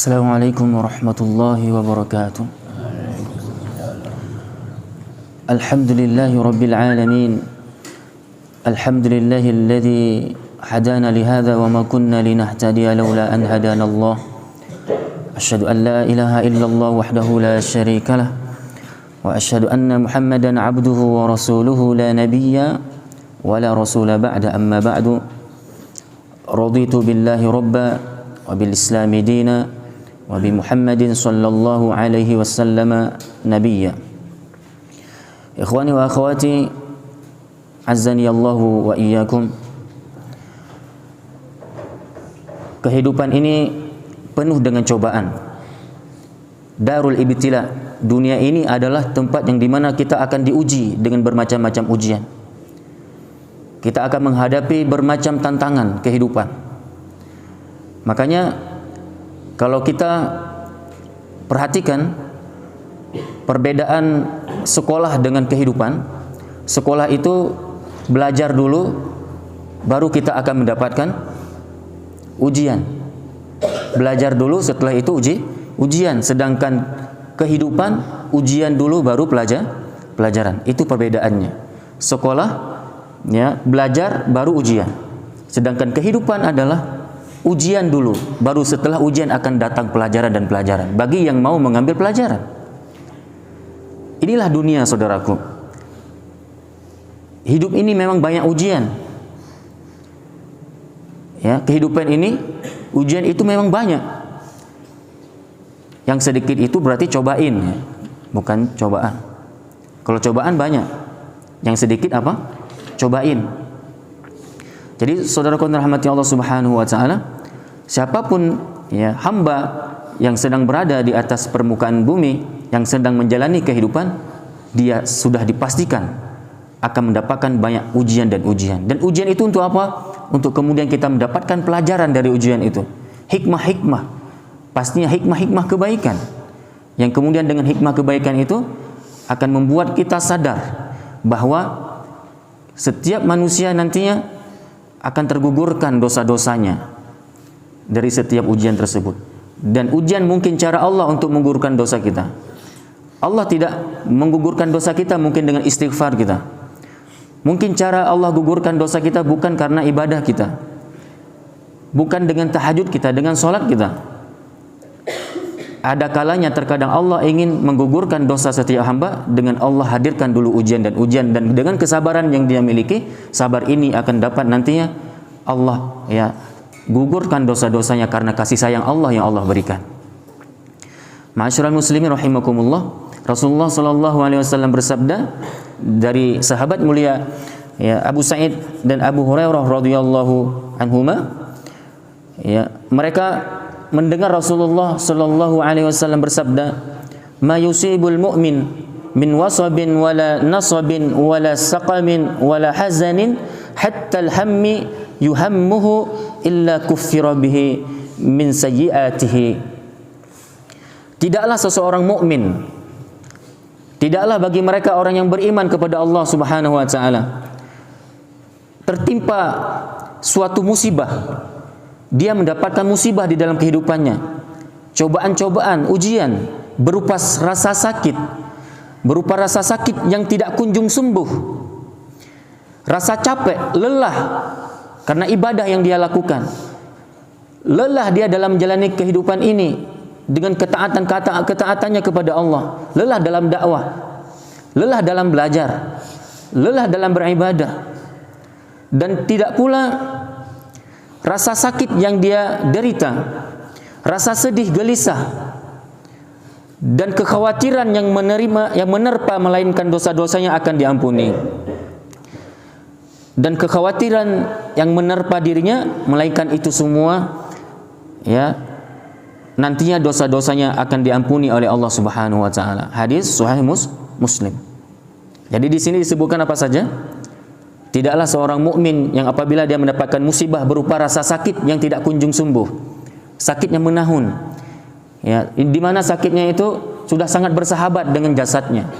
Assalamualaikum warahmatullahi wabarakatuh. Alhamdulillahi rabbil alamin. Alhamdulillahilladzi hadana lihadza wa ma kunna linahtadiya laula an hadana Allah. Asyhadu an la ilaha illallah wahdahu la syarika lah wa asyhadu anna Muhammadan abduhu wa rasuluhu la nabiyya wa la rasula ba'da, amma ba'du. Raditu billahi rabba wa bil islami dina wa bi Muhammadin sallallahu alaihi wasallam nabiyya. Ikhwani wa akhwati, azzani Allahu wa iyyakum. Kehidupan ini penuh dengan cobaan. Darul ibtila, dunia ini adalah tempat yang dimana kita akan diuji dengan bermacam-macam ujian. Kita akan menghadapi bermacam tantangan kehidupan. Makanya kalau kita perhatikan perbedaan sekolah dengan kehidupan, sekolah itu belajar dulu, baru kita akan mendapatkan ujian. Belajar dulu, setelah itu ujian. Sedangkan kehidupan, ujian dulu, baru pelajaran. Itu perbedaannya. Sekolah, ya, belajar, baru ujian. Sedangkan kehidupan adalah ujian dulu, baru setelah ujian akan datang pelajaran dan pelajaran bagi yang mau mengambil pelajaran. Inilah dunia, saudaraku. Hidup ini memang banyak ujian. Ya, kehidupan ini ujian itu memang banyak. Yang sedikit itu berarti cobain, ya, bukan cobaan. Kalau cobaan banyak, yang sedikit apa? Cobain. Jadi saudaraku yang dirahmati Allah Subhanahu wa taala, siapapun, ya, hamba yang sedang berada di atas permukaan bumi, yang sedang menjalani kehidupan, dia sudah dipastikan akan mendapatkan banyak ujian dan ujian. Dan ujian itu untuk apa? Untuk kemudian kita mendapatkan pelajaran dari ujian itu. Hikmah-hikmah. Pastinya hikmah-hikmah kebaikan. Yang kemudian dengan hikmah kebaikan itu akan membuat kita sadar bahwa setiap manusia nantinya akan tergugurkan dosa-dosanya dari setiap ujian tersebut. Dan ujian mungkin cara Allah untuk menggugurkan dosa kita. Allah tidak menggugurkan dosa kita mungkin dengan istighfar kita. Mungkin cara Allah gugurkan dosa kita bukan karena ibadah kita, bukan dengan tahajud kita, dengan sholat kita. Ada kalanya terkadang Allah ingin menggugurkan dosa setiap hamba dengan Allah hadirkan dulu ujian, dan dengan kesabaran yang dia miliki, sabar ini akan dapat nantinya Allah, ya, gugurkan dosa-dosanya karena kasih sayang Allah yang Allah berikan. Ma'asyiral muslimin rahimakumullah, Rasulullah sallallahu alaihi wasallam bersabda dari sahabat mulia, ya, Abu Sa'id dan Abu Hurairah radhiyallahu anhuma, ya, mereka mendengar Rasulullah sallallahu alaihi wasallam bersabda, "Ma yusibul mu'min min wasabin wala nasabin wala saqamin wala hazanin hatta al-hammi yuhammuhu illa kuffira bihi min sayyi'atihi." Tidaklah seseorang mukmin, tidaklah bagi mereka orang yang beriman kepada Allah Subhanahu wa taala tertimpa suatu musibah. Dia mendapatkan musibah di dalam kehidupannya, cobaan-cobaan, ujian berupa rasa sakit, berupa rasa sakit yang tidak kunjung sembuh, rasa capek, lelah karena ibadah yang dia lakukan, lelah dia dalam menjalani kehidupan ini dengan ketaatannya kepada Allah, lelah dalam dakwah, lelah dalam belajar, lelah dalam beribadah, dan tidak pula rasa sakit yang dia derita, rasa sedih, gelisah, dan kekhawatiran yang menerpa melainkan dosa-dosanya akan diampuni. Dan kekhawatiran yang menerpa dirinya melainkan itu semua, ya, nantinya dosa-dosanya akan diampuni oleh Allah Subhanahu wa taala. Hadis sahih Muslim. Jadi di sini disebutkan apa saja? Tidaklah seorang mukmin yang apabila dia mendapatkan musibah berupa rasa sakit yang tidak kunjung sembuh, sakit yang menahun, ya, di mana sakitnya itu sudah sangat bersahabat dengan jasadnya,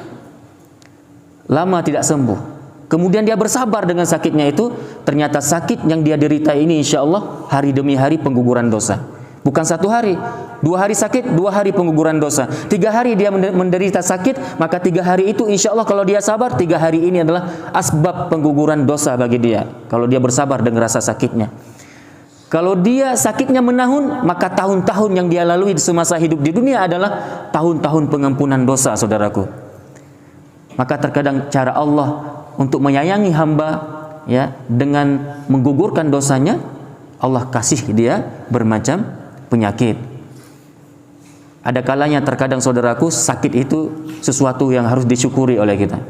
lama tidak sembuh. Kemudian dia bersabar dengan sakitnya itu, ternyata sakit yang dia derita ini insya Allah hari demi hari pengguguran dosa. Bukan 1 hari, 2 hari sakit, 2 hari pengguguran dosa. 3 hari dia menderita sakit, maka 3 hari itu insya Allah kalau dia sabar, 3 hari ini adalah asbab pengguguran dosa bagi dia. Kalau dia bersabar dengan rasa sakitnya. Kalau dia sakitnya menahun, maka tahun-tahun yang dia lalui semasa hidup di dunia adalah tahun-tahun pengampunan dosa, saudaraku. Maka terkadang cara Allah untuk menyayangi hamba, ya, dengan menggugurkan dosanya, Allah kasih dia bermacam penyakit. Ada kalanya terkadang saudaraku sakit itu sesuatu yang harus disyukuri oleh kita.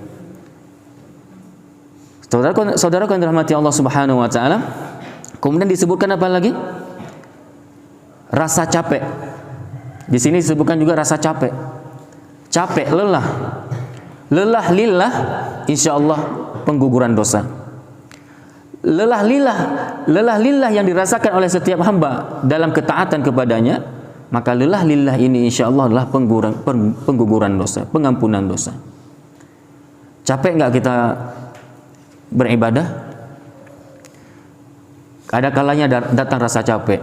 Saudaraku yang dirahmati Allah Subhanahu wa taala, kemudian disebutkan apa lagi? Rasa capek. Di sini disebutkan juga rasa capek. Capek, lelah. Lelah lillah, insyaallah pengguguran dosa. Lelah lillah yang dirasakan oleh setiap hamba dalam ketaatan kepadanya, maka lelah lillah ini insyaallah adalah pengguguran dosa, pengampunan dosa. Capek enggak kita beribadah? Ada kalanya datang rasa capek.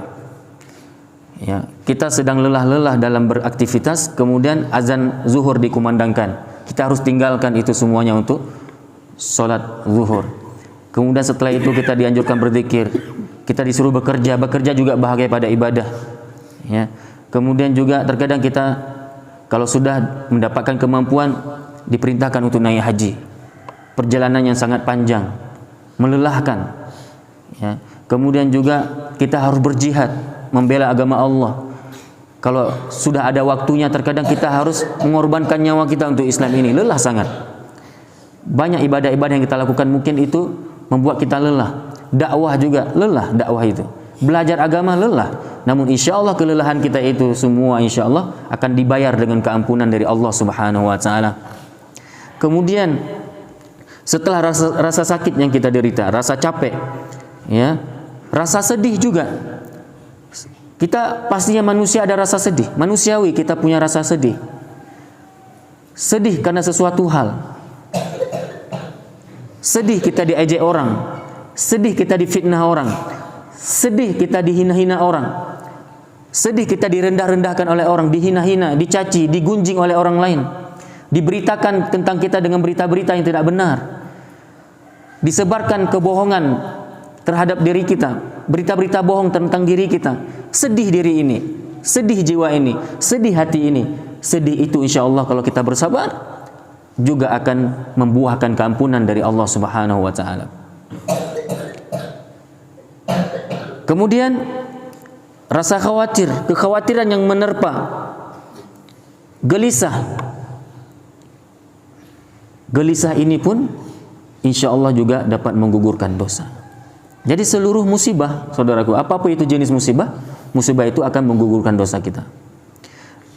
Ya, kita sedang lelah-lelah dalam beraktivitas, kemudian azan zuhur dikumandangkan. Kita harus tinggalkan itu semuanya untuk sholat zuhur. Kemudian setelah itu kita dianjurkan berzikir, kita disuruh bekerja juga bahagia pada ibadah. Ya. Kemudian juga terkadang kita kalau sudah mendapatkan kemampuan diperintahkan untuk naik haji. Perjalanan yang sangat panjang, melelahkan. Ya. Kemudian juga kita harus berjihad, membela agama Allah. Kalau sudah ada waktunya terkadang kita harus mengorbankan nyawa kita untuk Islam ini, lelah sangat. Banyak ibadah-ibadah yang kita lakukan mungkin itu membuat kita lelah. Dakwah juga lelah, dakwah itu. Belajar agama lelah. Namun insya Allah kelelahan kita itu semua insya Allah akan dibayar dengan keampunan dari Allah Subhanahu wa taala. Kemudian setelah rasa sakit yang kita derita, rasa capek, ya, rasa sedih juga. Kita pastinya manusia ada rasa sedih. Manusiawi kita punya rasa sedih. Sedih karena sesuatu hal. Sedih kita diejek orang, sedih kita difitnah orang, sedih kita dihina-hina orang, sedih kita direndah-rendahkan oleh orang, dihina-hina, dicaci, digunjing oleh orang lain, diberitakan tentang kita dengan berita-berita yang tidak benar, disebarkan kebohongan terhadap diri kita, berita-berita bohong tentang diri kita. Sedih diri ini, sedih jiwa ini, sedih hati ini. Sedih itu insya Allah kalau kita bersabar juga akan membuahkan keampunan dari Allah Subhanahu wa taala. Kemudian rasa khawatir, kekhawatiran yang menerpa, gelisah. Gelisah ini pun insya Allah juga dapat menggugurkan dosa. Jadi seluruh musibah, saudaraku, apapun itu jenis musibah, musibah itu akan menggugurkan dosa kita.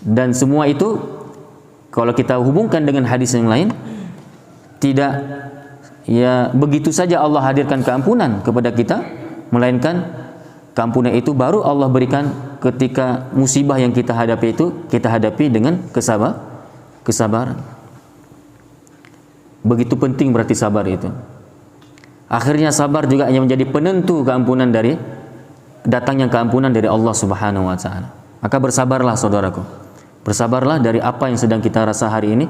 Dan semua itu kalau kita hubungkan dengan hadis yang lain, tidak ya begitu saja Allah hadirkan keampunan kepada kita, melainkan keampunan itu baru Allah berikan ketika musibah yang kita hadapi itu kita hadapi dengan kesabaran. Begitu penting berarti sabar itu. Akhirnya sabar juga hanya menjadi penentu keampunan dari datangnya keampunan dari Allah Subhanahu wa taala. Maka bersabarlah saudaraku. Bersabarlah dari apa yang sedang kita rasa hari ini,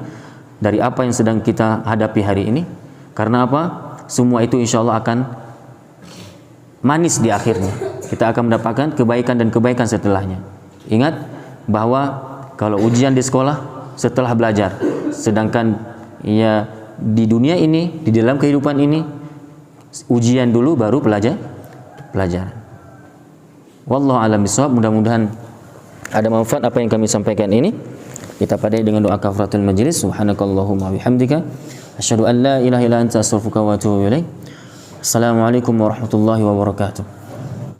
dari apa yang sedang kita hadapi hari ini. Karena apa? Semua itu insya Allah akan manis di akhirnya. Kita akan mendapatkan kebaikan dan kebaikan setelahnya. Ingat bahwa kalau ujian di sekolah setelah belajar, sedangkan ya di dunia ini, di dalam kehidupan ini, ujian dulu baru pelajaran. Wallahu a'lam bishawab. Mudah-mudahan ada manfaat apa yang kami sampaikan ini. Kita padai dengan doa kafaratul majlis. Subhanakallahumma bihamdika asyhadu an la ilaha illa anta astaghfiruka wa atubu ilaik. Assalamualaikum warahmatullahi wabarakatuh.